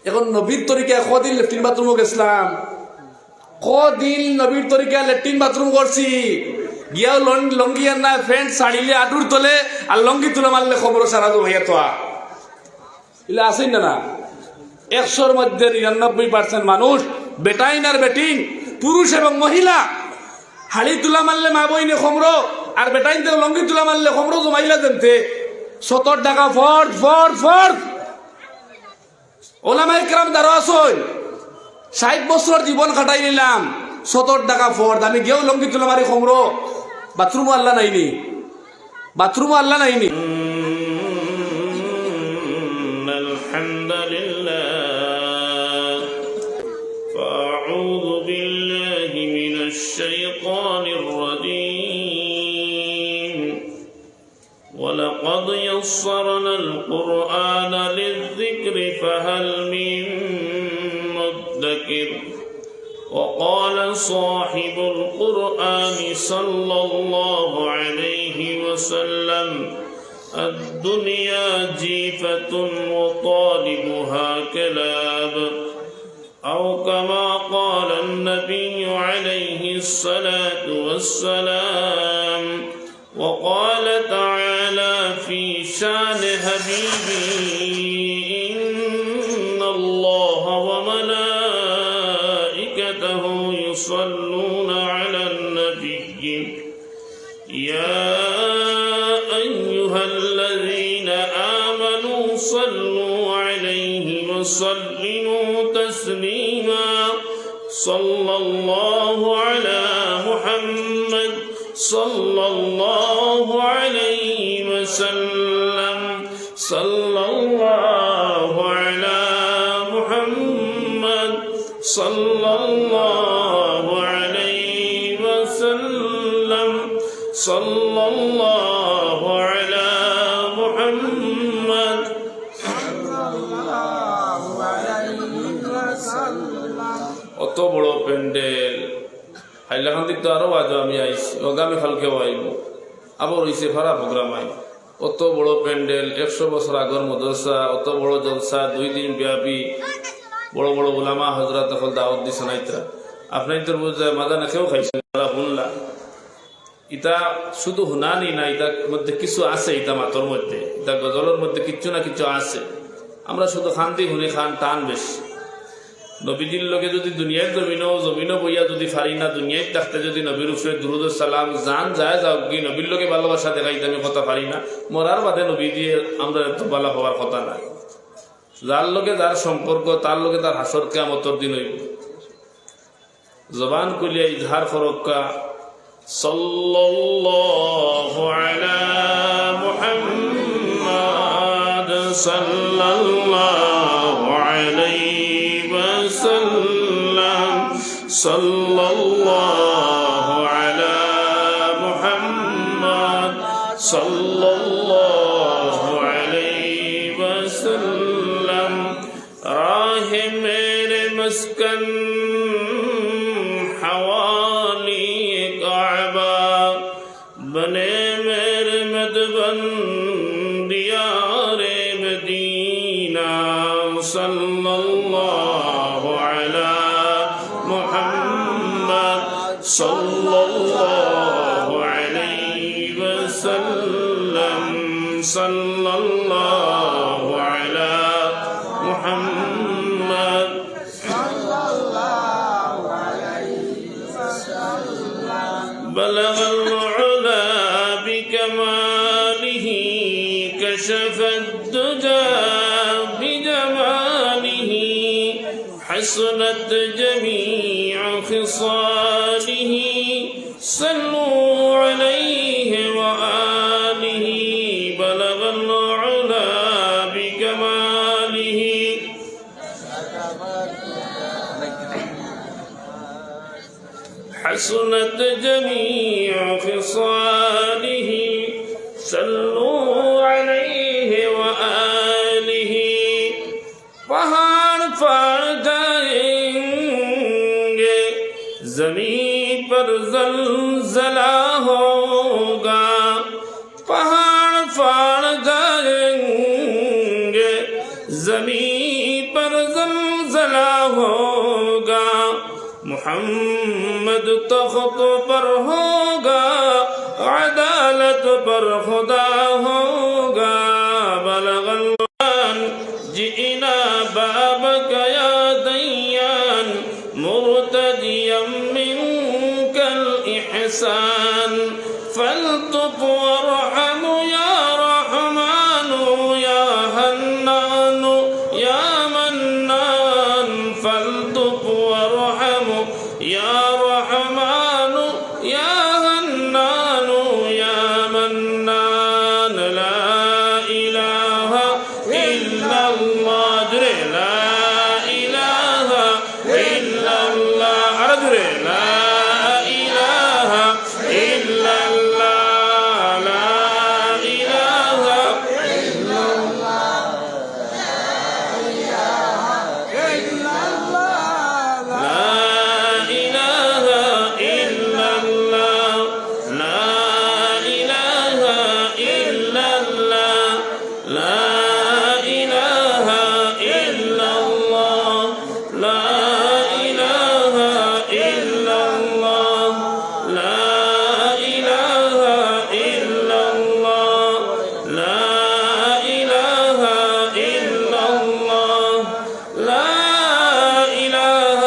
এখন নবীর তরিকা কদিন লেট্রিন বাথরুমও গেছিলাম, কদিন নবীর তরিকা লেট্রিন বাথরুম করছি, গিয়াও লঙ্গি আর না ফ্যান্ট শাড়িলে আডুর তোলে আর লঙ্গি তুলে মারলে খবর সারা তো ভাইয়া তোয়া এগুলো আসেন না। 100-র মধ্যে 99% মানুষ বেটাইন আর বেটিং, পুরুষ এবং মহিলা, হাড়ি তুলা মারলে মা বইনে খমরো আর বেটাইন থেকে লঙ্গি তুলা মারলে খমরো জমাইলা দেনতে 70 টাকা ফর্দ ফর্দ ফর্দ। ওলামায়ে কেরাম দাঁড়ো আসুন, 60 বছর জীবন কাটাই নিলাম, 70 টাকা ফর্দ। আমি গিয়েও লঙ্গি তুলা মারি খমরো, বাথরুমও আল্লাহ নাইনি, বাথরুমও আল্লাহ নাইনি। আলহামদুলিল্লাহ, ফাআউযু বিল্লাহি মিনাশ শাইতানির রাজীম। ওয়ালাকাদ ইয়াসসারনাল কুরআনা লিয-যিকরি ফাহাল মিন মুদ্দাকির। وقال صاحب القرآن صلى الله عليه وسلم الدنيا جيفة وطالبها كلاب، أو كما قال النبي عليه الصلاة والسلام. وقال تعالى في شان حبيبه إن الله وملائكته يصلون على النبي يا أيها الذين آمنوا صلوا عليه وسلموا تسليما. صلى الله على محمد صلى الله عليه وسلم. صلى الله على محمد صلى الله عليه وسلم. صلى الله على محمد صلى الله عليه وسلم. অত বড় প্যান্ডেল হাইলাকান্দির তো আরো আজ আমি আইছি, আগামী কালকেও আইব, আবার হইছে ভাড়া প্রোগ্রাম আই। অত বড় প্যান্ডেল, 100 বছর আগর মদরসা, অত বড় জলসা, 2 দিন ব্যাপী, বড় বড় ওলামা হজরত তখন দাওয়াত দিছে নাইতা। আপনার তো বুঝে মাদা না কেউ খাইছেন শুনলা। ইটা শুধু হুনানি না, ইটার মধ্যে কিছু আছে, ইটা মাতর মধ্যে, ইটা গজলের মধ্যে কিছু না কিছু আছে। আমরা শুধু খান্তি হুনি খান টান বেশি। নবীজির লোকে যদি দুনিয়ার জমিনও বইয়া যদি ফারি না, দুনিয়ায় থাকতে যদি নবীর উপরে দুরুদ সালাম জান যায় যাও কি নবীর লোকে ভালোবাসা দেখাইতে আমি কথা পারি না, মরার বাদে নবী দিয়ে আমরা এত ভালো হওয়ার কথা নাই। যার লোকে যার সম্পর্ক, তার লোকে তার হাসর কিয়ামতের দিন হইব। জবান কুলিয়া ইজহার ফরক্কা সাল্লাল্লাহু আলা মুহাম্মাদ সাল্লাল্লাহু আলাইহি ওয়াসাল্লাম. সাল্লাল্লাহু আলা মুহাম্মাদ সাল্লাল্লাহু আলাইহি ওয়াসাল্লাম. রাহে মেরে মস্কন हवाली काबा बने मेरे मदबन दियारे मदीना. सल्लल्लाहु अला मुहम्मद सल्लल्लाहु अलैहि वसल्लम. सल्लल्लाहु अला मुहम्मद بلغ العلا بكماله كشف الدجى بجماله. حسنت جميع خصاله صلوا عليه وآله. بلغ العلا بكماله حسنت جميع خصاله صلوا عليه وآله. पहाड़ पर जाएंगे जमीन पर जलजला होगा. पहाड़ पर जाएंगे जमीन पर زلزلہ ہوگا محمد تخت پر ہوگا عدالت پر خدا ہوگا بلغ القرآن جئنا بابك يا ديان مرتديا منك الإحسان فالطف وارحم يا رحمن يا حنان يا منان فالطف وارحم يا رحمن يا حنان يا منان لا إله إلا الله لا إله إلا الله أرجو لا إله إلا الله لا إله إلا الله لا إله إلا الله لا إله إلا الله لا إله إلا الله لا إله إلا الله لا إله إلا الله لا إله إلا الله لا إله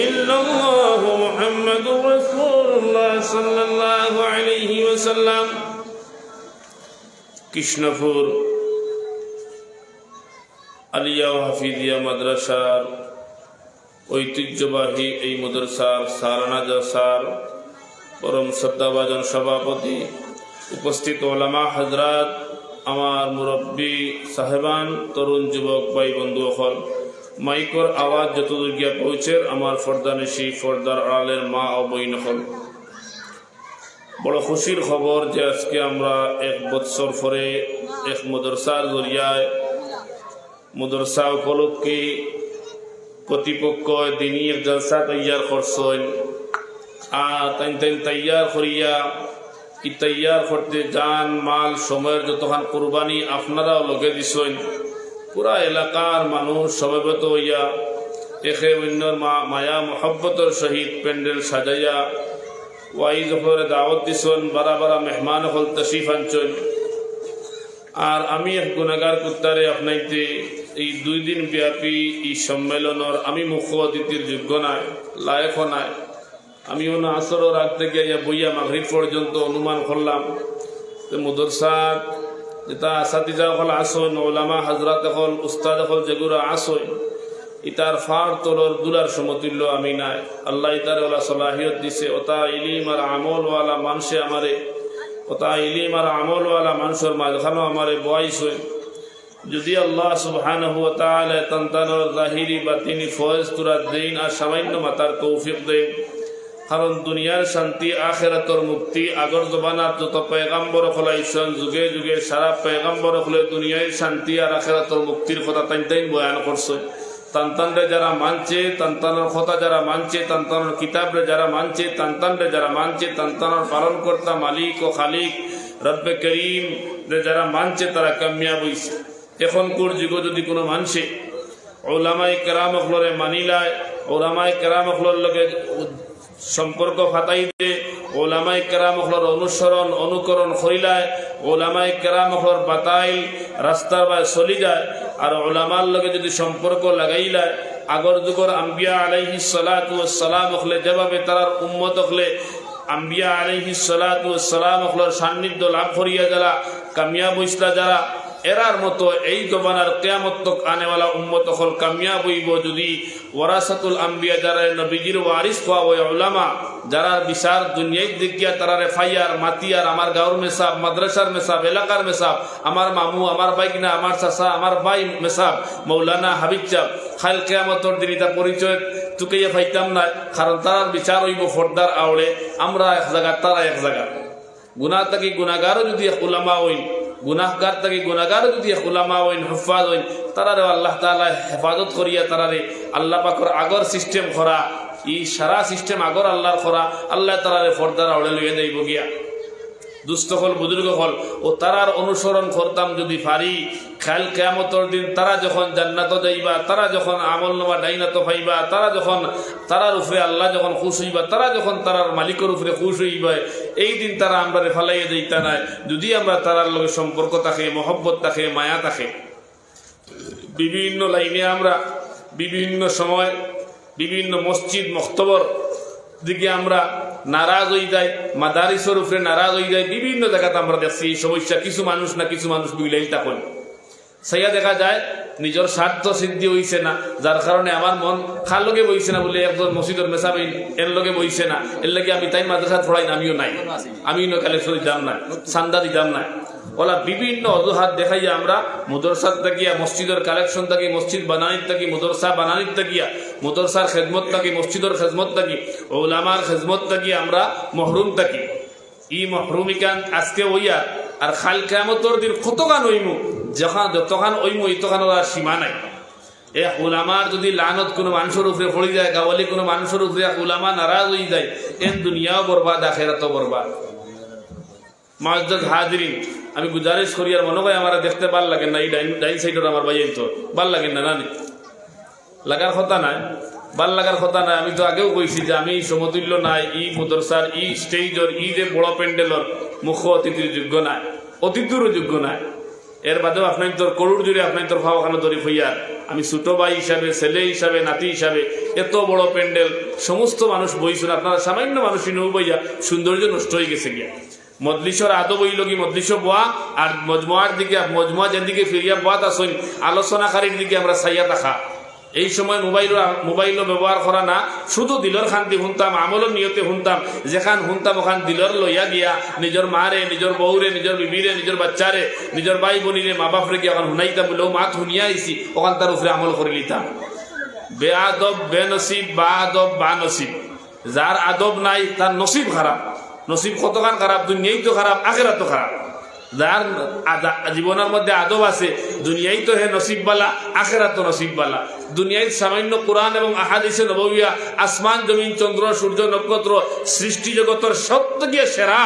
إلا الله محمد رسول الله صلى الله عليه وسلم কৃষ্ণপুর আলিয়া ও হাফিজিয়া মাদ্রাসার ঐতিহ্যবাহী এই মাদ্রাসার সারানা জলসার পরম শ্রদ্ধাভাজন সভাপতি, উপস্থিত ওলামা হযরত, আমার মুরব্বী সাহেবান, তরুণ যুবক ভাই বন্ধু সকল, মাইকর আওয়াজ যতদূর গিয়া পৌঁছের আমার ফর্দানিশি ফর্দার আড়ালের মা ও বইন সকল, বড় খুশির খবর যে আজকে আমরা 1 বৎসর পরে এক মাদ্রাসার জরিয়ায় মাদ্রাসা উপলক্ষে কর্তৃপক্ষ দিনী এক জলসা তৈয়ার করছেন। আর তাই তৈয়ার করিয়া ই তৈয়ার করতে জান মাল সময়ের যতখান কুরবানি আপনারাও লগে দিছেন। পুরা এলাকার মানুষ সমবেত হইয়া একে অন্যর মায়া মহব্বতর সহিত প্যান্ডেল সাজাইয়া ওয়াইজ করে দাওয়াত দিছেন, বারা বারা মেহমান হল তশরিফ আনছেন। আর আমি এক গুণাগার কুত্তারে আপনাইতে এই 2 দিন ব্যাপী এই সম্মেলনের আমি মুখ্য অতিথির যোগ্য নাই, লায়ক নাই। আমি ওনা আসর রাত থেকে বইয়া মাগরিব পর্যন্ত অনুমান করলাম যে মাদ্রাসার যেটা আসাতিজা হল আসন, ওলামা হযরত হল, উস্তাদ হল, যেগুলো আসন ইতার ফার তোলর দুলার সমতুল্য আমি নাই। আল্লাহ ইতার ওলা সলাহিয়ত দিছে, ওটা ইলিম আর আমলওয়ালা মানুষে আমারে, ওটা ইলিম আর আমলওয়ালা মানুষের মাঝখানেও আমারে বয়স। যদি আল্লাহ সুবহানাহু ওয়া তাআলা তান্তানোর জাহিরি বাতিনি ফয়েজ তুরা দেন আর সামান্য মাতার তৌফিক দেন, কারণ দুনিয়ার শান্তি আখিরাতের মুক্তি আগর জবানার যত পয়গম্বর খলাইছেন যুগে যুগে সারা পয়গম্বর হলে দুনিয়ার শান্তি আর আখিরাতের মুক্তির কথা তাই বয়ান করছে। তান্তানরে যারা মানছে, তান্তানোর কথা যারা মানছে, তান্তানোর কিতাবরে যারা মানছে, তান্তানরে যারা মানছে, তান্তানোর পালন কর্তা মালিক ও খালিক রব্বে করিম যারা মানছে তারা কামিয়াব হইছে। এখনকার যুগ যদি কোনো মানুষে ওলামায়ে কেরাম হলরে মানিলায়, ওলামায়ে কেরাম হলর লগে সম্পর্ক ফাতাই দে, ওলামায়ে কেরাম হলর অনুসরণ অনুকরণ করিলায়, ওলামায়ে কেরাম হলর বাতাইল রাস্তার বাই চলি যায়, আর ওলামার লগে যদি সম্পর্ক লাগাইলায়, আগর যুগর আম্বিয়া আলাইহিস সালাতু ওয়াস সালাম হলে যেভাবে তারার উম্মত হলে আম্বিয়া আলাইহিস সালাতু ওয়াস সালাম হলর সান্নিধ্য লাভ করিয়া যারা কামিয়াব হইসলা, যারা এরার মতো এই জবানার কিয়ামত তক আনেওয়ালা উম্মত হল কামিয়াব হইব যদি ওয়ারাসাতুল আম্বিয়া যারা নবীজির ওয়ারিস হওয়া ওই উলামা যারা বিচার দুনিয়ায় দেখিয়া তারারে ফাইয়ার মাতিয়ার আমার গাঁর মেসাব, মাদ্রাসার মেসাব, এলাকার মেসাব, আমার মামু, আমার বাইকনা, আমার চাচা, আমার ভাই মেসাব মৌলানা হাবিব চাপ খাইল কিয়ামতর দিন এটা পরিচয় চুকাইয়া ফাইতাম না, কারণ তারার বিচার হইব ফর্দার আওড়ে, আমরা এক জায়গা তারা এক জায়গা। গুনাহ থাকি গুনাহগারও যদি এক উলামা হইন, গুনাহগার থাকি গুনাহগারও যদি এক উলামা হইন, হুফাজ হইন, তারারে আল্লাহ তাআলা হেফাজত করিয়া তারারে আল্লাহ পাকের আগর সিস্টেম করা, ই সারা সিস্টেম আগর আল্লাহর করা, আল্লাহ তারারে ফর্দার আওড়ে লইয়া যাইব গিয়া। দুস্থ হল বুজুর্গ হল ও তারার অনুসরণ করতাম যদি পারি, কাল কিয়ামতের দিন তারা যখন জান্নাত যাইবা, তারা যখন আমলনামা ডাইনাত পাইবা, তারা যখন তারার উপরে আল্লাহ যখন খুশ হইবা, তারা যখন তারার মালিকের উপরে খুশ হইবা, এই দিন তারা আমরা ফালাইয়া যাইতা নাই যদি আমরা তারার লগে সম্পর্ক থাকে, মহব্বত থাকে, মায়া থাকে। বিভিন্ন লাইনে আমরা বিভিন্ন সময় বিভিন্ন মসজিদ মক্তবর দিকে আমরা নারাজ হয়ে যাই, মাদারিসের উপরে নারাজ হয়ে যায়, বিভিন্ন জায়গাতে আমরা দেখছি এই সমস্যা। কিছু মানুষ বুঝলেই তখন সাইয়া দেখা যায় নিজের স্বার্থ সিদ্ধি হইছে না, যার কারণে আমার মন খার লগে বইছে না বলে একজন মসজিদের মেসাবিল এর লগে বইছে না, এর লাগে আমি তাই মাদ্রাসা পড়াই না, আমিও নাই, আমিও কালেকশন দিতাম না, চান্দা দিতাম না। ওলা বিভিন্ন অজুহাত দেখাইয়া আমরা মদরসার তাকিয়া মসজিদের কালেকশন থাকি, মসজিদ বানানির থাকি, মদরসা বানানির তাকিয়া, মদরসার খেদমত থাকি, মসজিদের খেদমত থাকি, ওলামার খেদমত থাকি আমরা মহরুম থাকি। ই মহরুমিকান আজকে ওইয়া আর খাল কিয়ামতের দিন কতখান হইমু, যতখান হইমু তখন ওরা সীমা নাই। এ উলামার যদি লানত কোনো মানুষের উপরে পড়ে যায়, গাওয়ালি কোনো মানুষের উপরে উলামা নারাজ হয়ে যায়, এন দুনিয়াও বরবাদ, আখেরাতও বরবাদ। মুআজ্জাজ হাজিরিন, আমি গুজারিশ করি আর মনে হয় আমার দেখতে ভাল লাগে না, এই ডাইন সাইডের আমার ভাই তো ভাল লাগে না, না লাগার কথা নাই, ভাল লাগার কথা নাই। আমি তো আগেও কইছি যে আমি সমতুল্য নাই ই মদরসার, ই স্টেজর, ই যে বড় প্যান্ডেলর মুখ্য অতিথির যোগ্য নাই, অতিথিরও যোগ্য নাই। এর বাদেও আপনার তোর করুর জুড়ে আপনার তোর ভাবাখানো তরি হইয়ার আমি ছোট ভাই হিসাবে, ছেলে হিসাবে, নাতি হিসাবে এত বড় প্যান্ডেল সমস্ত মানুষ বইছেন, আপনারা সামান্য মানুষ নৌ বইয়া সৌন্দর্য নষ্ট হয়ে গেছে গিয়া। মজলিসর আদব হইল কি মজলিস বোয়া আর মজমুয়ার দিকে, মজমুয়া যেদিকে ফিরিয়া বোয়াত আসুন আলোচনাকারীর দিকে আমরা সাইয়া থাকা। এই সময় মোবাইলও ব্যবহার করা না, শুধু দিলর খান্তি শুনতাম, আমলর নিয়তে শুনতাম, যেখান শুনতাম ওখান দিলর লইয়া গিয়া নিজের মারে, নিজের বউরে, নিজের বিবিরে, নিজের বাচ্চারে, নিজের ভাই বোনিরে, মা বাপরে গিয়ে ওখান শুনাইতাম বলে মাত শুনিয়া আইসি, ওখান তার উপরে আমল করে লিতাম। বে আদব বে নসিব, বা আদব বা নসিব। যার আদব নাই তার নসিব খারাপ, নসিব কতখান খারাপ, দুনিয়াই তো খারাপ, আখেরাত তো খারাপ। যার জীবনের মধ্যে আদব আছে, দুনিয়াই তো হে নসিববালা, আখেরাত তো নসিববালা। দুনিয়ায় সামান্য কোরআন এবং আহাদিসে নববিয়া, আসমান জমিন চন্দ্র সূর্য নক্ষত্র সৃষ্টি জগতের সবথেকে সেরা,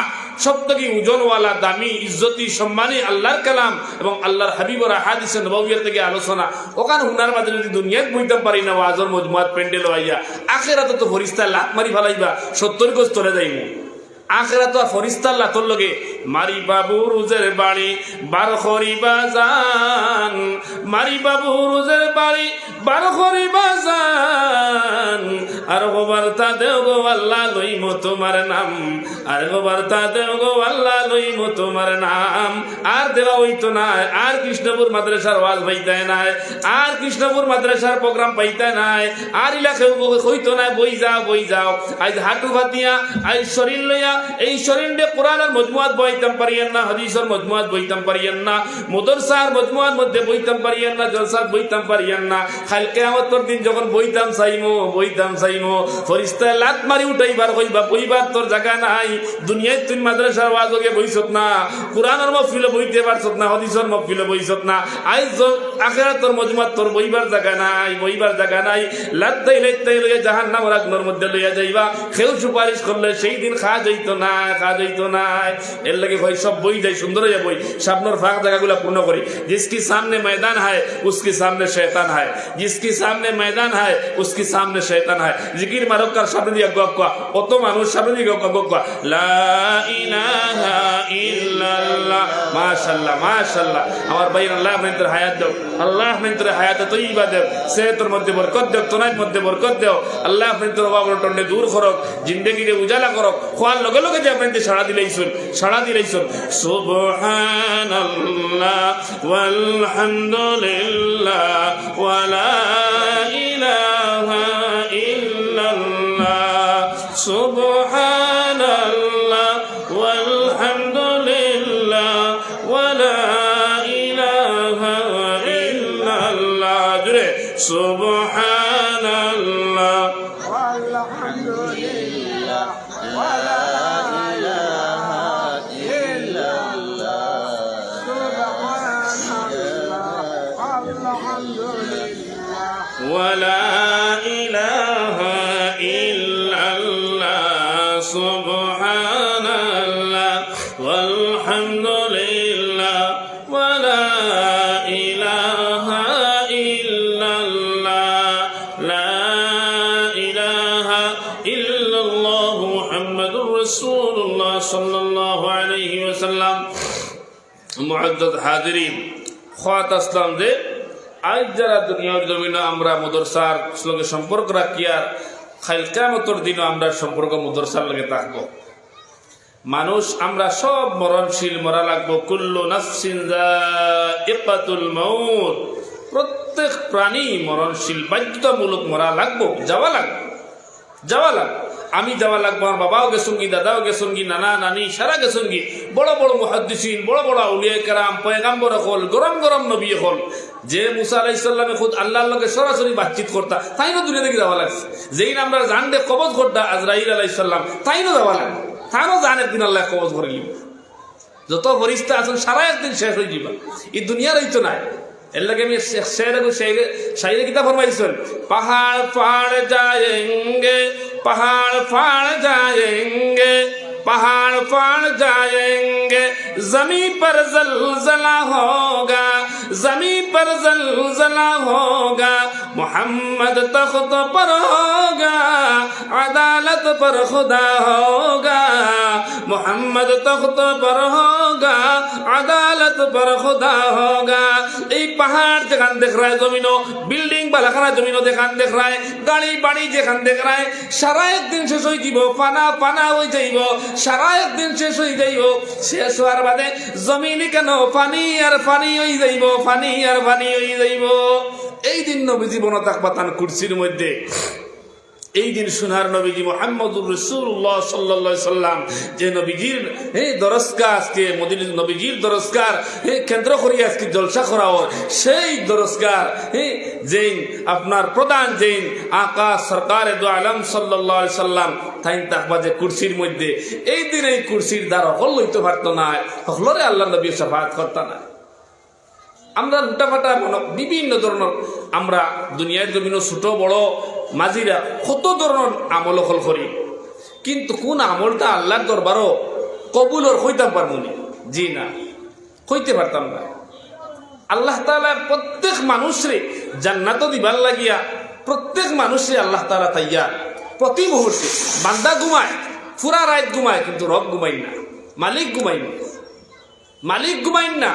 সবথেকে ওজনওয়ালা, দামি, ইজ্জতি, সম্মানী আল্লাহর কালাম এবং আল্লাহর হাবিবর আহাদিসে নববিয়া থেকে আলোচনা, ওখানে হুনার মাঝে যদি দুনিয়ায় বইতাম পারি না ওয়াজর মজমুয়াত প্যান্ডেল হইয়া, আখেরাত তো ফরিস্তা লাত মারি ফেলাইবা, 70 গজ চলে যাইব। আখেরা তো ফরিস্তার লাতর লগে মারি বাবু রুজের বাড়ি বার করিবা জান, মারি বাবু রুজের বাড়ি বার করিবা জান, আর গোবার তা দেও গো আল্লাহ লইম তোমার নাম, আর গোবার তা দেও গো আল্লাহ লইম তোমার নাম। আর দেওয়া হইতো না, আর কৃষ্ণপুর মাদ্রাসার ওয়াজ পাইতাই নাই, আর কৃষ্ণপুর মাদ্রাসার প্রোগ্রাম পাইতাই নাই, আর ইলাকে হইতো না বই যাও বই যাও। আজ হাঁটু ভাতিয়া, আজ শরীর লইয়া এই শরীরে কোরআনের মজমুয়াত বইতাম পারিয়েন না, হাদিসের মজমুয়াত বইতাম পারিয়েন না, মুদরসার মজমুয়ার মধ্যে বইতাম পারিয়েন না, জলসাত বইতাম পারিয়েন না। কাল কিয়ামতের দিন যখন বইতাম চাইমো ফরিস্তা লাত মারি উঠাইবার কইবা বইবার তোর জায়গা নাই। দুনিয়ায় তুই মাদ্রাসার ওয়াজকে বইছত না, কোরআনের মহফিলে বইতে পারছত না, হাদিসের মহফিলে বইছত না, আইজ আখিরাতের মজমুয়াত তোর বইবার জায়গা নাই, বইবার জায়গা নাই। লাত্তাই লইয়া জাহান্নামের আগুনের মধ্যে লইয়া যাইবা। কেউ সুপারিশ করলে সেই দিন খা যাইতো না, খা যাইতো না। এর লাগে ভাই সব বই যাই, সুন্দর হয়ে বই, সামনের ফাঁক জায়গাগুলো পূর্ণ করি। जिसके सामने मैदान है उसके सामने शैतान है, जिसके सामने मैदान है उसके सामने शैतान है। जिकिर मारो कर सामने दिया गक्का, অত মানুষ সামনে দিকে গক্কা, লা ইলাহা ইল্লাল্লাহ। মাশাআল্লাহ মাশাআল্লাহ। আমার ভাই আল্লাহ আপনাদের হায়াত দাও, আল্লাহ আপনাদের হায়াত তৈয়বা দাও, সেহতের মধ্যে বরকত দাও, তোনার মধ্যে বরকত দাও। আল্লাহ আপনাদের অভাব অনটনে দূর করক, জিন্দেগিরে উজালা করক। খোয়ার লগে লগে যে আপনাদের সাড়া দিলাইছুন, সাড়া দিলাইছুন। সুবহানাল্লাহ ওয়ালহামদুলিল্লাহ ওয়া লা ইলাহা ইল্লাল্লাহ, সুবহানাল্লাহ ওয়ালহামদুলিল্লাহ ওয়া লা ইলাহা ইল্লাল্লাহ। জুড়ে সুবহানাল্লাহ ওয়ালহামদুলিল্লাহ ওয়া লা ইলাহা ইল্লাল্লাহ, সুবহানাল্লাহ ওয়ালহামদুলিল্লাহ ওয়া লা ইলাহা রাসূলুল্লাহ সাল্লাল্লাহু আলাইহি ওয়াসাল্লাম। মুআদ্দাদ হাজিরিন, খাত আসলাম যে আজ যারা দুনিয়ার জমিনে আমরা মাদ্রাসার সঙ্গে সম্পর্ক রাখি আর খাইল কিয়ামতের দিনও আমরা সম্পর্ক মাদ্রাসার লগে থাকবো। মানুষ আমরা সব মরণশীল, মরা লাগবো। কুল্লু নাফসিন যায়িকাতুল মাউত, প্রত্যেক প্রাণী মরণশীল, বাধ্যতামূলক মরা লাগবো, যাওয়া লাগবে। আমি যাওয়া লাগবো, আমার বাবাও গেছুঙ্গি, দাদাও গেছুঙ্গি, নানা নানি সারা গেছুঙ্গি, বড় বড় মুহাদ্দিসিন, বড় বড় আউলিয়া কেরাম, পয়গাম্বর হল, গরম গরম নবী হল। যে মুসা আলাইহিস সালামে খুদ আল্লাহর লগে সরাসরি বাতচিত করতা, তাইনো দুনিয়া থেকে যাওয়া লাগছে। যেই আমরা জান দে কবজ করতা আজরাইল আলাইহিস সালাম, তাইনো যাওয়া লাগে। তারও জান একদিন আল্লাহ কবজ করে নিব। যত ফরিস্তা আছেন সারা একদিন শেষ হয়ে যাবা, এই দুনিয়ার হইতো নাই। এর লাগে আমি শাইরে কিতাব ফরমাইছেন, পাহাড় পাহাড় যায়েঙ্গে, पहाड़ फाड़ जाएंगे, पहाड़ फाड़ जाएंगे, जमीन पर जलजला होगा, जमीन पर जलजला होगा, मोहम्मद तख्त पर होगा, अदालत पर खुदा होगा, मोहम्मद तख्त पर होगा, अदालत पर खुदा होगा। এই পাহাড় যেখান দেখ रहा है, जमीनों बिल्डिंग বালাখানা জমিনও যেখান দেখ रहा है, গাড়ি বাড়ি যেখান দেখ रहा है, সারা একদিন শেষ হয়ে যাব, ফানা ফানা হয়ে যাইব, সারা একদিন শেষ হয়ে যাইব। শেষ হওয়ার বাদে জমিনে কেন পানি আর পানি হয়ে যাইব, পানি আর পানি হয়ে যাইব। এই দিন নবী জীবন থাকবা তান কুরসির মধ্যে। এই দিন সোনার নবীজি মুহাম্মদুর রাসূলুল্লাহ সাল্লাল্লাহু আলাইহি সাল্লাম যে নবীজির দরজগাহ আজকে মদিনার নবীজির দরজগাহ কেন্দ্র করে আজকে জলসা করা হয়, সেই দরজগাহ যেই আপনার প্রধান যেই আকা সরকারে দু আলম সাল্লাল্লাহু আলাইহি সাল্লাম তাই তাকবা যে কুরসির মধ্যে। এই দিন এই কুরসির দ্বার হল হইতে পারতো না, হলরে আল্লাহ নবী শাফাআত করতা না। আমরা উল্টাপাল্টা বিভিন্ন ধরনের আমরা দুনিয়ার জমিন ছোট বড় মাঝিরা কত ধরনের আমল হল করি, কিন্তু কোন আমলটা আল্লাহর দরবারও কবুলর হইতাম পারবো না? জি না, হইতে পারতাম না। আল্লাহ তাআলা প্রত্যেক মানুষরে জান্নাত দিবার লাগিয়া প্রত্যেক মানুষরে আল্লাহ তাআলা তাইয়া প্রতি মুহূর্তে বান্দা ঘুমায়, পুরা রাত ঘুমায়, কিন্তু রব ঘুমাই না, মালিক ঘুমাই না, মালিক ঘুমাই না।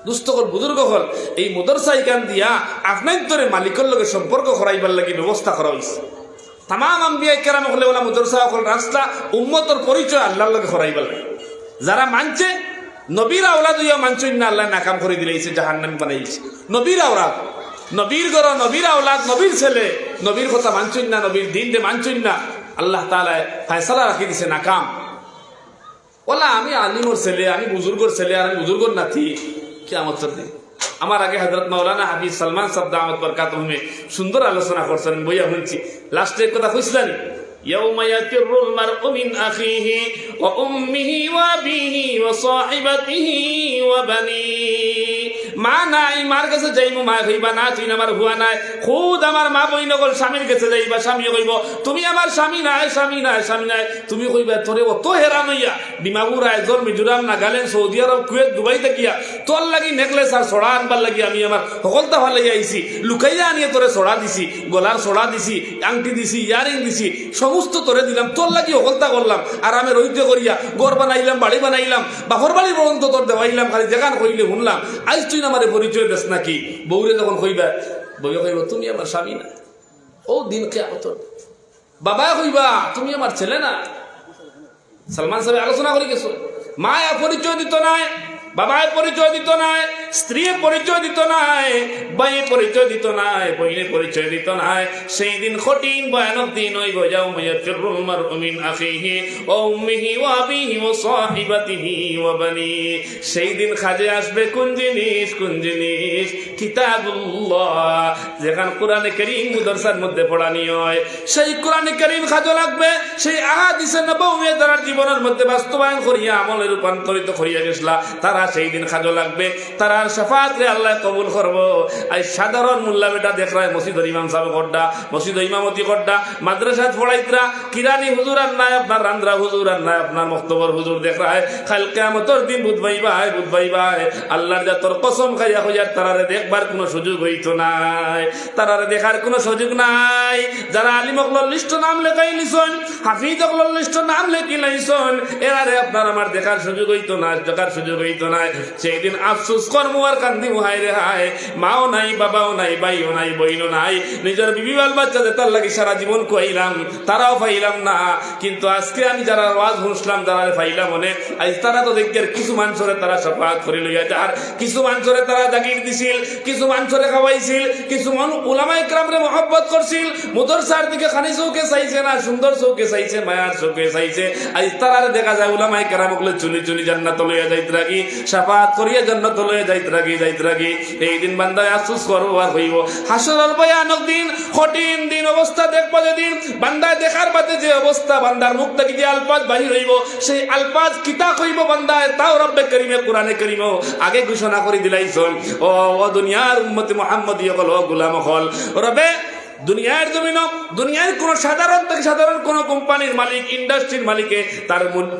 দুস্থকল বুজুর্গ হল এই মাদ্রাসা ইকান দিয়া আপনার ধরে মালিকের লগে সম্পর্ক করাইবার লাগি ব্যবস্থা করা হয়েছে। তাম আম্বিয়া কেরাম হলে ওলা মাদ্রাসা হল রাস্তা উম্মতর পরিচয় আল্লাহর লগে করাইবার লাগে। যারা মানছে নবীর আওলাদ হইয়া মানছেন না, আল্লাহ নাকাম করে দিলেছে, জাহান্নামী বানাইছে। নবীর আওলাদ, নবীর ঘর, নবীর আওলাদ, নবীর ছেলে, নবীর কথা মানছেন না, নবীর দিন দে মানছেন না, আল্লাহ তাআলা ফয়সালা রাখি দিছে নাকাম। ওলা আমি আলিমর ছেলে, আমি বুজুর্গর ছেলে, আর আমি বুজুর্গর নাতি, কিয়ামত দিন। আমার আগে হযরত মাওলানা হাফিজ সালমান সাহেব দামাত বরকাতুহু সুন্দর আলোচনা করছেন, বইয়া শুনছি। লাস্টে কথা কইছিলেন, ইয়াউমা ইয়াফিরুল মারউ মিন আখিহি ওয়া উম্মিহি ওয়া আবিহি ওয়া সাহিবাতিহি ওয়া বানিহি। মা নাই, মার কাছে যাইবো, মা কইবা না তুই আমার হুয়া নাই। খুদ আমার মা বইন গল স্বামীর কাছে যাইবা, স্বামী কইব তুমি আমার স্বামী নাই, স্বামী নাই, স্বামী নাই। তুমি কইবা তোরে অত হেরান হইয়া ডিমাপুর, আইজল, মিজোরাম, নাগাল্যান্ড, সৌদি আরব, কুয়েত, দুবাই থাকিয়া তোর লাগি নেকলেস আর ছড়া আনবার লাগি আমি আমার সকলতা ভাল লাগি আইছি, লুকাইয়া আনিয়ে তোরে ছড়া দিছি, গলার ছড়া দিছি, আংটি দিছি, ইয়ারিং দিছি, সমস্ত তোরে দিলাম, তোর লাগি সকলতা করলাম। আর আমি রৈদ্য করিয়া ঘর বানাইলাম, বাড়ি বানাইলাম, বাপর বাড়ি পর্যন্ত তোর দেওয়াইলাম, খালি যেখান কইলে শুনলাম। আইস তুই আমারে পরিচয় দেশ নাকি? বউরে যখন কইবা, বউয়ে কইব তুমি আমার স্বামী না। ও দিন কিয়ামত বাবা কইবা তুমি আমার ছেলে না। সালমান সাহেব আলোচনা করে গেছো, মায়া পরিচয় দিত নাই, বাবায় পরিচয় দিত নাই, স্ত্রী পরিচয় দিত নাই, ভাইয়ে পরিচয় দিত নাই, বইনে পরিচয় দিত নাই। সেই দিন কঠিন ভয়ানক দিন হইব। ইয়াউমা ইয়াফিরুল মারউ মিন আখিহি ওয়া উম্মিহি ওয়া আবিহি ওয়া সাহিবাতিহি ওয়া বানিহি। সেই দিন খাজে আসবে কোন জিনিস, কোন জিনিস? কিতাবুল্লাহ, যেখান কোরআনে কারীম মাদ্রাসার মধ্যে পড়ানি হয়, সেই কোরআনে কারীম খাজো লাগবে। সেই আহাদিসে নবওয়্যি দ্বারা জীবনের মধ্যে বাস্তবায়ন করিয়া আমলে রূপান্তরিত করিয়া গেছলা, তারা সেই দিন খাজো লাগবে। তারা তারার শাফাত রে আল্লাহ কবুল করবো। আই সাধারণ মোল্লা বেটা দেখ রায় মসজিদের ইমাম সাহেব করডা, মসজিদ ইমামতি করডা, মাদ্রাসাত পড়াইতরা, কিরানি হুজুর আর নাই আপনার, রান্দ্রা হুজুর আর নাই আপনার, মক্তবর হুজুর দেখ রায় খাল কিয়ামতের দিন বুধবাই ভাই আল্লাহর জাতর কসম খাইয়া হইয়ার তারারে দেখবার কোনো সুযোগ হইতো নাই, তারারে দেখার কোনো সুযোগ নাই। যারা আলিমকলর লিস্ট নাম লেখাই লিছন, হাফিজ অকলর লিস্ট নাম লেখি লাইছন, এরারে আপনার আমার দেখার সুযোগ হইতো না, দেখার সুযোগ হইতো না। সেই দিন আফসোস কর্ম আর কান্দি হায় রে হায়, মাও নাই, বাবাও নাই, ভাইও নাই, বইনও নাই, নিজের বিবি বাল বাচ্চাদের তার লাগি সারা জীবন খুয়াইলাম, তারাও পাইলাম না। কিন্তু আজকে আমি যারা ওয়াজ শুনলাম, যারা পাইলাম মনে, আজ তারা তো দেখে কিছু মানুষরে তারা সাফাত করে লইয়া যার, কিছু মানুষরে তারা জাগির দিছিল, কিছু মানুষরে খাওয়াইছিল, কিছু উলামা ইকরামরে মহব্বত করছিল, মুদরসার দিকে খানি চৌকে চাইছে না, সুন্দর চৌকে চাইছে, মায়ার চৌকে চাইছে। আজ তারারে দেখা যায় উলামা ইকরাম গুলো চুনি চুনি জান্নাত লইয়া যাইতে রাখি, সাফাত করিয়া জান্নাত লইয়া যাইতে রাখি। এই দিন বান্দায় আফসোস করবো আর হইব। হাসরের ভয়ানক দিন, কঠিন দিন, অবস্থা দেখবো যেদিন বান্দায় দেখার বাদে যে অবস্থা, বান্দার মুখ থেকে যে আলফাজ বাহির হইব, সেই আলফাজ কিতা কইব বান্দায়, তাও রব্বে করিমে কোরআনে করিমেও আগে ঘোষণা করে দিলাইছেন। ও দুনিয়ার উম্মতি মুহাম্মদী হল, গোলাম হল রবে দুনিয়ার জমিন, দুনিয়ার কোন সাধারণ থেকে সাধারণ কোন কোম্পানির মালিক, ইন্ডাস্ট্রির মালিকে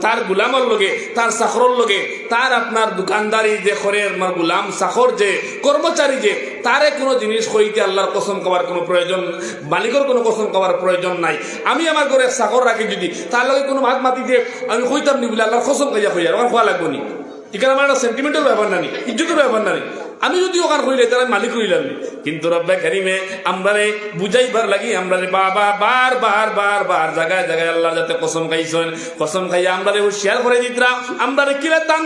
তার গুলামর লগে, তার চাকরর লগে, তার আপনার দোকানদারি যে করে গুলাম চাকর যে কর্মচারী যে, তারে কোনো জিনিস কইতে আল্লাহর কসম খাওয়ার কোনো প্রয়োজন, মালিকের কোনো কসম খাওয়ার প্রয়োজন নাই। আমি আমার ঘরে চাকর রাখি, যদি তার লগে কোনো ভাত মাতি দিয়ে আমি কইতাম নি বলে আল্লাহর কসম খাইয়া আমার খোয়া লাগবো নি, এখানে আমার একটা সেন্টিমেন্টের ব্যাপার নানি, ইজ্জতের ব্যাপার নানি। আমি যদি ওখান কইলে তারা মালিক হইলাম, কিন্তু রব্বে কারিমে আমরারে বুঝাইবার লাগি আমরারে বাবা বার জায়গায় জায়গায় আল্লাহ যাতে কসম খাইছেন, কসম খাইয়া আমরারে হুঁশিয়ার করে দিতরা, আমরারে কিলা তান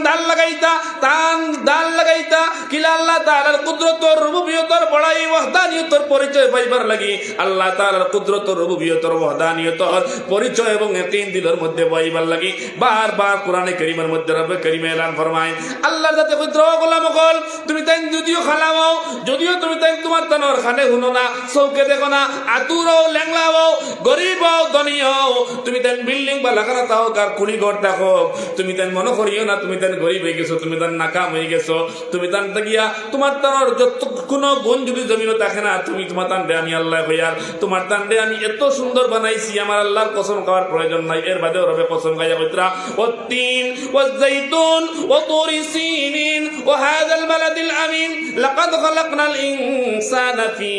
দাল লাগাইতা কিলা আল্লাহ তাআলার কুদরতর রুবুবিয়তর বড়াই ওয়াহদানিয়তর পরিচয় পাইবার লাগি, আল্লাহ তাআলার কুদরতর রুবুবিয়তর ওয়াহদানিয়তর পরিচয় এবং ইয়াকিন দিলের মধ্যে পাইবার লাগি বারবার কোরআনে কারীমের মধ্যে রব্বে কারিমে এলান ফরমায়, আল্লাহ যাতে কুদরত গোলাম কল তুমি তাই যদিও খালাও, যদিও তুমি তাই তোমার তানোর খানে শুনো না, চৌকে দেখো না, আতুরও ল্যাংলা হও, গরিব হও, ধনী হও, তুমি তাই বিল্ডিং বা লাগানা তাও কার কুড়ি ঘর দেখো, তুমি তাই মনে করিও না তুমি তাই গরিব হয়ে গেছো, তুমি তার নাকাম হয়ে গেছো, তুমি তান গিয়া তোমার তানোর যত কোনো গুণ যদি জমিনও থাকে না, তুমি তোমার তান্ডে আমি আল্লাহ হইয়ার, তোমার তান্ডে আমি এত সুন্দর বানাইছি, আমার আল্লাহর কসম খাওয়ার প্রয়োজন নাই। এর বাদেও রবে কসম খাইয়া কইতরা ওয়াত্তিন ওয়াজ্জাইতুন ওয়া তুরি সিনিন ওয়া হাযাল বালাদিল আমিন লাকাদ খালাকনাল ইনসানা ফি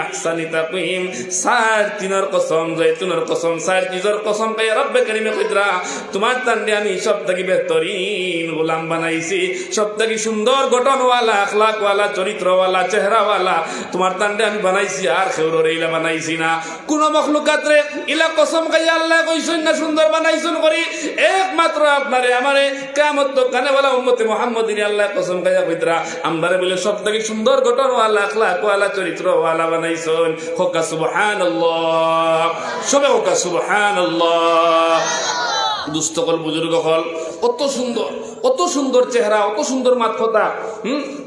আহসানি তাকওয়িম। সার তিনের কসম, জৈতুনের কসম, সার চিজের কসম খাইয়া রব্বে কারিমে কইতরা তোমার তান্ডে আমি সব থেকে বেহতরিন গোলাম বানাইছি, সব থেকে সুন্দর গঠনওয়ালা, আখলাকওয়ালা, চরিত্রওয়ালা, চেহারাওয়ালা তোমার তান্ডে আমি বানাইছি, আর খেউরের ইলা বানাইছি না। কোন মখলুকাত রে ইলা কসম খাইয়া আল্লাহ কইছেন না সুন্দর বানাইছেন করি, একমাত্র আপনারে আমারে কিয়ামত তো কানেওয়ালা উম্মতে মুহাম্মদিনী আল্লাহ কসম খাইয়া কইতরা আমরারে বলে সব থেকে সুন্দর গঠনওয়ালা, আখলাকওয়ালা, চরিত্রওয়ালা বানাইছেন। হোকা সুবহানাল্লাহ, সবে হোকা সুবহানাল্লাহ। দুস্থকল বুজুর্গ হল, কত সুন্দর চেহারা, অত সুন্দর মাথা,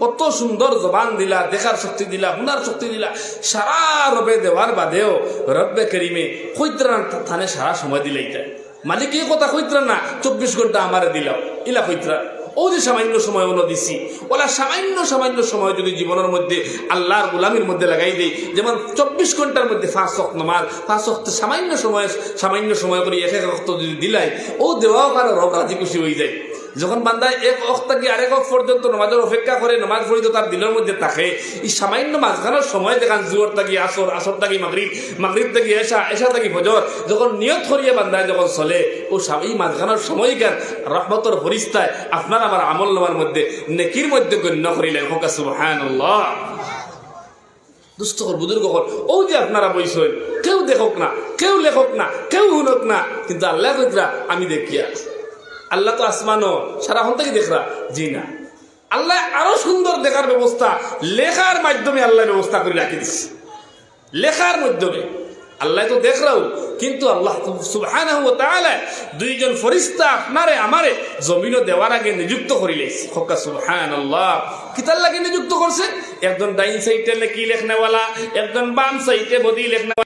অত সুন্দর জবান দিলা, দেখার শক্তি দিলা, হুনার শক্তি দিলা, সারা রবে দেওয়ার বাদেও রব্বে করিমে কইতরা থানে সারা সময় দিলাই যায়। মালিক এই কথা কইতরা না 24 ঘন্টা আমারে দিলাও, ইলা কইতরা ও যে সামান্য সময় ওলা দিছি, ওলা সামান্য সময় যদি জীবনের মধ্যে আল্লাহর গোলামির মধ্যে লাগাই দেই, যেমন 24 ঘন্টার মধ্যে 5 ওয়াক্ত নামাজ, 5 ওয়াক্ত সামান্য সময় করে এক ওয়াক্ত যদি দিলাই, ও দেওয়াও কারো রব রাজি খুশি হয়ে যায়। যখন বান্দায় এক ওয়াক্ত থেকে আরেক ওয়াক্ত পর্যন্ত নামাজের অপেক্ষা করে, নামাজ পড়িত তার দিলের মধ্যে থাকে, এই সামান্য মাঝখানের সময় দেখান জোহর থাকি আসর, আসর থাকি মাগরিব, মাগরিব থাকি এশা, এশা থাকি ফজর, যখন নিয়ত করিয়া বান্দায় যখন চলে, ও এই মাঝখানের সময়কার রহমতের ফরিস্তায় আপনার আমার আমল নামার মধ্যে নেকির মধ্যে গণ্য করিলেন। হোকা সুবহানাল্লাহ। দুস্থকর বুজুর্গ হল, ও যে আপনারা বইছেন, কেউ দেখক না, কেউ লেখক না, কেউ শুনক না, কিন্তু আল্লাহ কইতরা আমি দেখিয়া। আল্লাহ তো আসমানও সারাক্ষণ থেকে দেখরা, জি না, আল্লাহ আরো সুন্দর দেখার ব্যবস্থা লেখার মাধ্যমে আল্লাহ ব্যবস্থা করে রাখি দিচ্ছে। লেখার মাধ্যমে আল্লাহ তো দেখরাও, কিন্তু আল্লাহ সুবহানাহু ওয়া তাআলা দুইজন ফেরেশতা আপনারে আমারে জমিনও দেওয়ার আগে নিযুক্ত করিলেছে। হোকা সুবহানাল্লাহ। কিতার লাগে নিযুক্ত করছে? একজন ডাইন সাইডে লেখি লেখনেওয়ালা, একজন বাম সাইডে বদি লেখনেওয়ালা।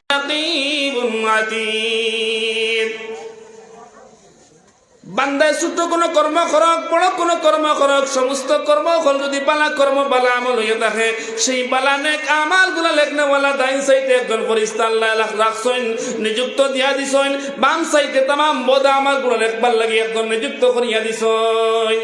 বান্দায় ছোট কোনো কর্ম করক, বড় কোনো কর্ম করক, সমস্ত কর্ম ফল যদি বালা কর্ম বালা আমল হইয়া থাকে, সেই বালা নেক আমাল গুলা লেখনেওয়ালা দাইন সাইতে একজন ফরিস্তা আল্লাহ রাখছেন, নিযুক্ত দিয়া দিছেন। বাম সাইতে তামাম বদা আমাল গুলা লেখবার লাগি একজন নিযুক্ত করিয়া দিছেন।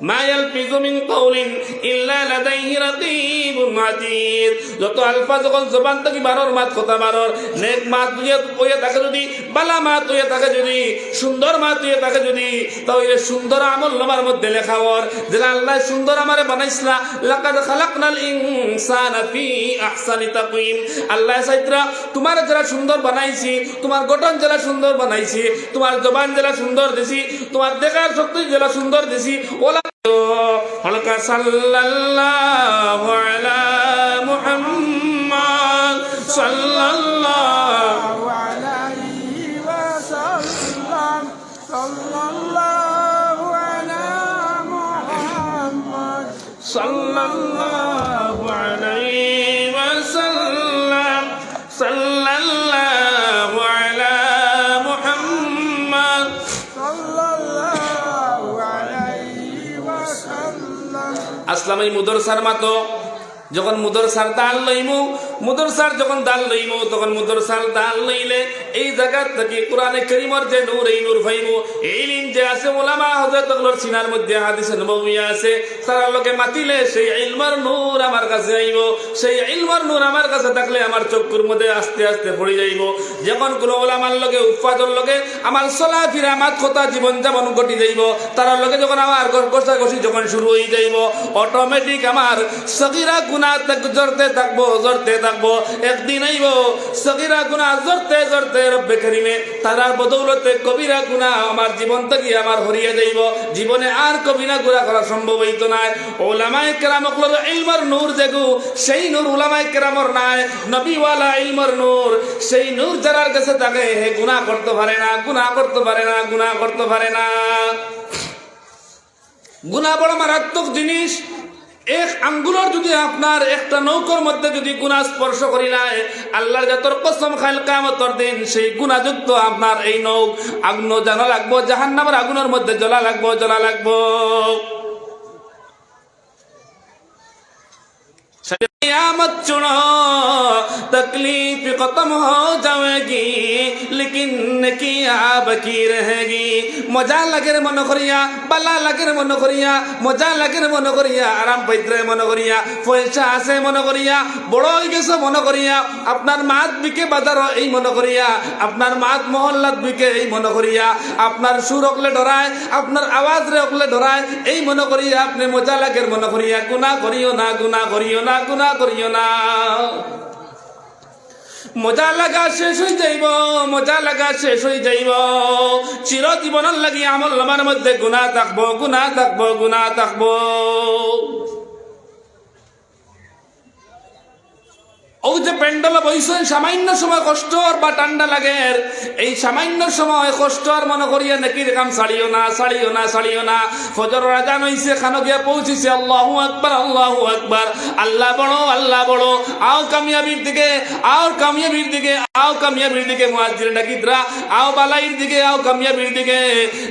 মা ইয়ালফিযু মিন কাউলিন ইল্লা লাদাইহি রাকীবুন আতীদ। যত আলফাজ যখন জবান থেকে বারর মাত কথা বারর, নেক মাত হইয়া থাকে যদি, বালা মাত হইয়া থাকে যদি, সুন্দর মাত হইয়া থাকে যদি, তাহলে সুন্দর আমল নামার মধ্যে লেখা হর যে আল্লাহ সুন্দর আমারে বানাইছলা। লাকাদ খালাকনাল ইনসানা ফি আহসানি তাকওয়িম। আল্লাহ সাইত্রা তোমার যারা সুন্দর বানাইছি, তোমার গঠন যারা সুন্দর বানাইছি, তোমার জবান যারা সুন্দর দিছি, তোমার দেখার শক্তি যারা সুন্দর দিছি, ওলা হলকা সাল্লাল্লাহু আলা মুহাম্মদ সাল্লাল্লাহু আলাইহি ওয়াসাল্লাম সাল্লাল্লাহু আলা মুহাম্মদ সাল্লাল্লাহু আলাইহি ওয়াসাল্লাম সাল্লাল্লাহু আলা মুহাম্মদ সাল্লাল্লাহু আলাইহি ওয়াসাল্লাম। আসলাম এই মুদরসার মাতো যখন মুদরসার দাল লইমু, মুদরসার যখন দাল লইমু, তখন মুদরসার দাল লইলে এই জায়গা থেকে কোরআনে কারীমের যে নূর, এই নূর পাইমু। এই ইলম যে আছে ওলামা হযরতগুলোর সিনার মধ্যে হাদিসে নববী আছে, তারা লোকে মাতিলে সেই ইলমের নূর আমার কাছে আইব। সেই ইলমের নূর আমার কাছে থাকলে আমার চক্ষুর মধ্যে আস্তে আস্তে পড়ে যাইব। যখন কোন ওলামার লগে উফাদর লগে আমার চলা ফিরা আমার কথা জীবন যেমন ঘটি যাইব, তার লগে যখন আমার ঘষাঘষি যখন শুরু হয়ে যাইব, অটোমেটিক আমার সগীরা গুনাহ জড়তে থাকবো, জড়তে থাকবো। একদিন আইব সগীরা গুনাহ জড়তে জড়তে রব্বে কারীমে তারার বদৌলতে কবিরা গুনাহ আমার জীবন থেকে আমার হরিয়ে যাইব। জীবনে আর কবিরা গুনাহ করা সম্ভব হইতো না। উলামায়ে কেরামগুলোর ইলমের নূর যেগু, সেই নূর উলামায়ে কেরামর নাই, নবীওয়ালা ইলমের নূর। সেই নূর যার কাছে থাকে হে গুনাহ করতে পারে না, গুনাহ করতে পারে না, গুনাহ করতে পারে না। গুনাহ বড় মারাত্মক জিনিস। এক আঙ্গুলের যদি আপনার একটা নৌকর মধ্যে যদি গুনাহ স্পর্শ করিলায়, আল্লাহর জাতর কসম খাইল কিয়ামতের দিন সেই গুনাহযুক্ত আপনার এই নৌক আগুন জানা লাগবো, জাহান্নামের আগুনের মধ্যে জ্বলা লাগবো, জ্বলা লাগবো। क़यामत चुनो तकलीफ खत्म हो जाएगी लेकिन नेकिया बाकी रहेगी। मजा लगे रे मन करिया, बाला लगे रे मन करिया, मजा लगे रे मन करिया, आराम पैत्रे मन करिया, পয়সা আছে মন করিয়া, বড় হয়ে গেছে মন করিয়া, আপনার মাত বিকে বাজার এই মন করিয়া, আপনার মাত মহল্লাত বিকে এই মন করিয়া, আপনার সুর অকলে ডরায়, আপনার আওয়াজ রে অকলে ডরায় এই মন করিয়া, আপনি মজা লাগে মন করিয়া গুনাহ করিও না, গুনাহ করিও না, গুনাহ করিও না। মজা লাগা শেষ হয়ে যাইব, মজা লাগা শেষ হয়ে যাইব। চির জীবনের লাগি আমল নামার মধ্যে গুনাহ থাকবো, গুনাহ থাকবো, গুনাহ থাকবো। ও যে প্যান্ডেলে বইছেন সামান্য সময় কষ্ট বা ঠান্ডা লাগে, এই সামান্য সময় কষ্ট আর মনে করিয়া নেকির কাম ছাড়িও না, ছাড়িও না, ছাড়িও না। ফজর আজান হইছে, খানো গিয়া পৌঁছিছে, আল্লাহু আকবার, আল্লাহু আকবার, আল্লাহ বড়, আল্লাহ বড়। আও কামিয়াবির দিকে, আও কামিয়াবির দিকে, আও কামিয়াবির দিকে। মুয়াজ্জিন ডাকিতরা আও বালাইর দিকে, আও কামিয়াবির দিকে।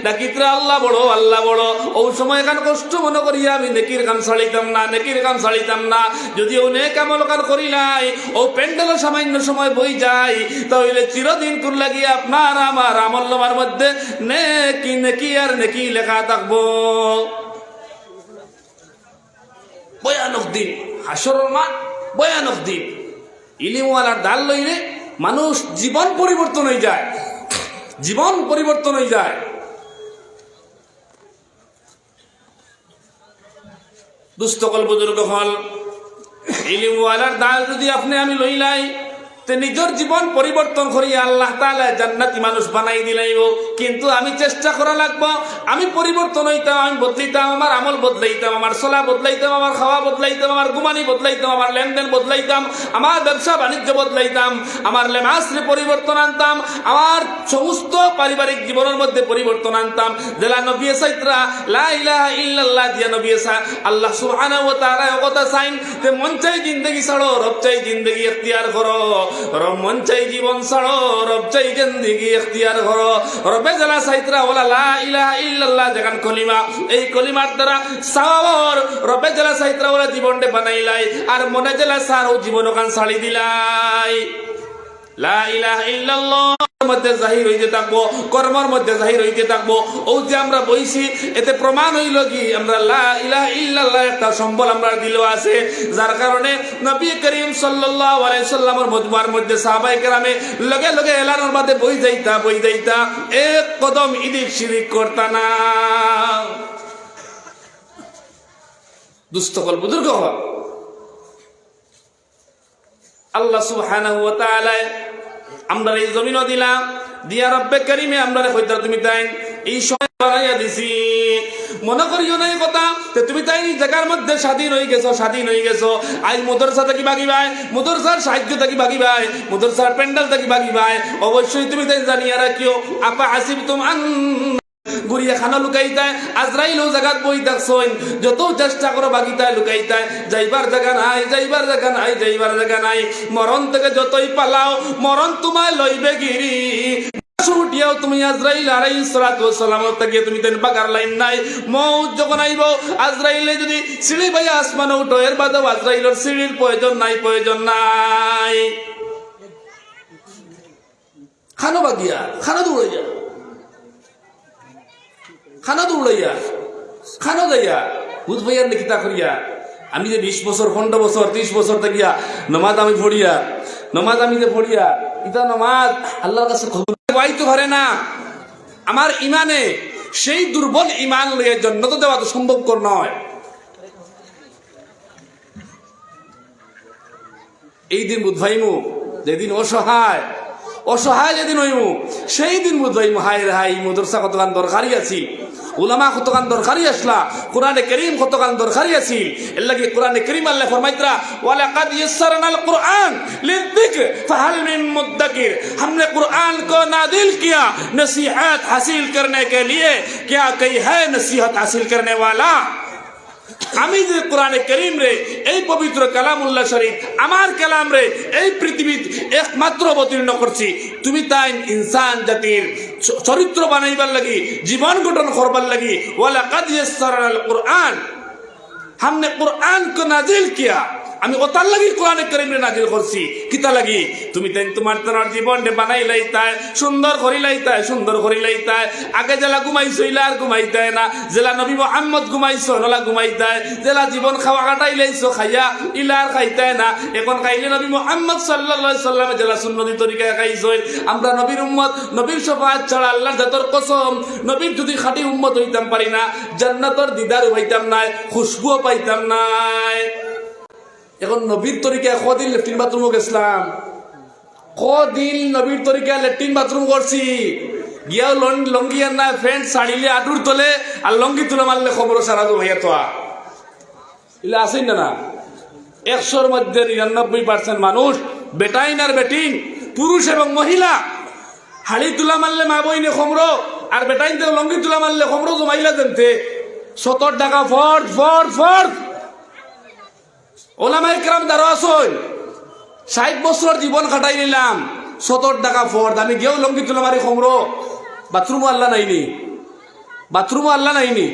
ডাকিতরা আল্লাহ বড়, আল্লাহ বড়। ও সময় এখান কষ্ট মনে করিয়া আমি নেকির কাম ছাড়িতাম না, নেকির কাম ছাড়িতাম না। যদি ও নেক আমল কাম করিলাই, ও প্যান্ডেল সামান্য সময় বই যায়, তাহলে চিরদিন কুল লাগিয়ে আপনার আমার আমল নামার মধ্যে নেকি নেকি আর নেকি লেখা থাকবো। ভয়ানক দিন, হাসরের মাঠ, ভয়ানক দিন। ইলিমওয়ালার ডাল লইলে মানুষ জীবন পরিবর্তন হয়ে যায়, জীবন পরিবর্তন হয়ে যায়। দুস্থকল বুজুর্গ হল ইলিমওয়ালার দাল যদি আপনি আমি লইলাই, তে নিজের জীবন পরিবর্তন করিয়া আল্লাহ তাআলা জান্নাতি মানুষ বানাই দিলাইব। কিন্তু আমি চেষ্টা করা লাগবো, আমি পরিবর্তন হইতাম, আমি বদলাইতাম, আমার আমল বদলাইতাম, আমার চলা বদলাইতাম, আমার খাওয়া বদলাইতাম, আমার ঘুমানি বদলাইতাম, আমার লেনদেন বদলাইতাম, আমার ব্যবসা বাণিজ্য বদলাইতাম, আমার লেমাসরে পরিবর্তন আনতাম, আমার সমস্ত পারিবারিক জীবনের মধ্যে পরিবর্তন আনতাম। জেলা নবী সাইত্রা লা ইলাহা ইল্লাল্লাহ দিয়া নবী আল্লাহ সুবহানাহু ওয়া তাআলা কথা চাইন যে মন চাই জিন্দেগি ছাড়ো, রব চাই জিন্দেগি ইখতিয়ার করো। রব মন চাই জীবন ছাড়ো, রব চাই জিন্দেগি ইখতিয়ার করো। রবে জালা সাইতরা ওলা লা ইলাহা ইল্লাল্লাহ যেখান কলিমা, এই কলিমার দ্বারা সাওয়ার রবে জালা সাইতরা ওলা জীবনটা বানাইলাই আর মনে জালা সারও জীবন ওখান ছাড়ি দিলাই। লা ইলাহা ইল্লাল্লাহ মধ্যে জাহির হইতে থাকবো, কর্মের মধ্যে জাহির হইতে থাকবো। ও যে আমরা বইছি এতে প্রমাণ হইল কি আমরা লা ইলাহা ইল্লাল্লাহ একটা সম্বল আমরা দিল আছে, যার কারণে নবী করিম সাল্লাল্লাহু আলাইহি সাল্লামের মজমার মধ্যে সাহাবায়ে কেরামে লগে লগে এলানোর মধ্যে বই যাইতা এক কদম ইদিক শিরিক করতা না। দুস্থকল বুজুর্গ হওয়া আল্লাহ সুবহানাহু ওয়া তাআলা আমরা এই জমিনও দিলাম দিয়া রব্বে কারিমে আমরা কইতা তুমি তাই এই সময় বানাইয়া দিছি। মনে করিও না এই কথা তুমি তাই জায়গার মধ্যে স্বাধীন হয়ে গেছো। আজ মাদ্রাসা থাকি বাগিবাই, মাদ্রাসার সাহায্য থাকি বাগিবাই, মাদ্রাসার প্যান্ডেল থাকি বাগিবাই। অবশ্যই তুমি তাই জানিয়া রাখিও আপা আসিবতুম আন গুড়িয়া খানা লুকাইতায় আজরাইল জায়গাত বই থাকছইন, যত চেষ্টা করো বাগিতায় লুকাইতায় যাইবার জায়গা নাই। মরণ থেকে যতই পালাও মরণ তোমায় লইবে গিরি। উঠিয়াও তুমি আজরাইল আলাইহিস সালাতু ওয়াস সালাম থেকে তুমি তেন পাকার লাইন নাই। মউত যখন আইব আজরাইলে যদি সিঁড়ি বাইয়া আসমানে উঠো, এর বাদেও আজরাইলের সিঁড়ির প্রয়োজন নাই। খানো বাগিয়া খানো দৌড়াইয়া খানো যাইয়া বুধ ভাইয়ার নিকিতা করিয়া আমি যে 20 বছর 15 বছর 30 বছর থাকিয়া নমাজ আমি পড়িয়া ইতা নমাজ আল্লাহর কাছে কবুল পারে না। আমার ইমানে সেই দুর্বল ইমান লইয়া জন্য তো দেওয়া তো সম্ভবকর নয়। এই দিন বুধ ভাইমু যেদিন অসহায় যেদিন হইমু সেই দিন বুধ ভাইমু হায় রে মাদ্রাসা কতখান দরকারি আছে, উলামা কতখান দরকারি আসলা, কুরআনে কারীম কতখান দরকারি আছে। এর লাগি কুরআনে কারীম আল্লাহ ফরমাইতরা ওয়ালাকাদ ইয়াসসারনাল কুরআন লিযিকর ফাহাল মিন মুদ্দাকির। हमने कुरान को नादिल किया नसीहत हासिल करने के लिए, क्या कोई है नसीहत हासिल करने वाला। আমি যে কোরআনে কারীম রে এই পবিত্র কালামুল্লাহ শরীফ আমার কালাম রে এই পৃথিবীত একমাত্র অবতীর্ণ করছি, তুমি তাই ইনসান জাতির চরিত্র বানাইবার লাগি, জীবন গঠন করবার লাগি ওয়ালাকাদ ইয়াসসারনাল কুরআন हमने कुरान को नाजिल किया। আমি ওতার লাগি কোরআনে কারীমে নাজিল করছি কিতা লাগি তুমি তাই তোমার জীবন বানাই লাইতায় সুন্দর করি লাইতায়। আগে জেলা ঘুমাইছইলা আর ঘুমাইতায় না, জেলা নবী মুহাম্মদ ঘুমাইছো নলা ঘুমাইতায়, জেলা জীবন খাওয়া কাটাই লাইছো খাইয়া ইলার খাইতায় না। এখন খাইলে নবী মুহাম্মদ সাল্লাল্লাহু আলাইহি সাল্লামে জেলা সুন্নতি তরিকায় খাইছই। আমরা নবীর উম্মত, নবীর শফাআত ছাড়া আল্লাহর জাতর কসম নবীর যদি খাঁটি উম্মত হইতাম পারি না জান্নাতের দিদার পাইতাম নাই, খুশবুও পাইতাম নাই। এখন নবীর তরিকায় কদিন লেট্রিন বাথরুম গেছিলাম, কদিন নবীর তরিকায় লেট্রিন বাথরুম করছি। গিয়াও লঙ্গি আর না ফ্যান্ট ছাড়িলে আটুর তোলে আর লঙ্গি তুলে মারলে খবর সারা হইয়া তো এগুলো আসেন না। 100-র মধ্যে 99% মানুষ বেটাইন আর বেটিং, পুরুষ এবং মহিলা। হাড়ি তুলা মারলে মা বইনে খমর আর বেটাইন লঙ্গি তুলা মারলে খমর জমাইলা জানতে 70 টাকা ফর্দ। ওলামায়ে কেরাম দাঁড়ো আসুন, 60 বছর জীবন কাটাই নিলাম, 70 টাকা ফর্দ। আমি গিয়েও লঙ্গি তুলা মারি খমর, বাথরুমও আল্লাহ নাইনি।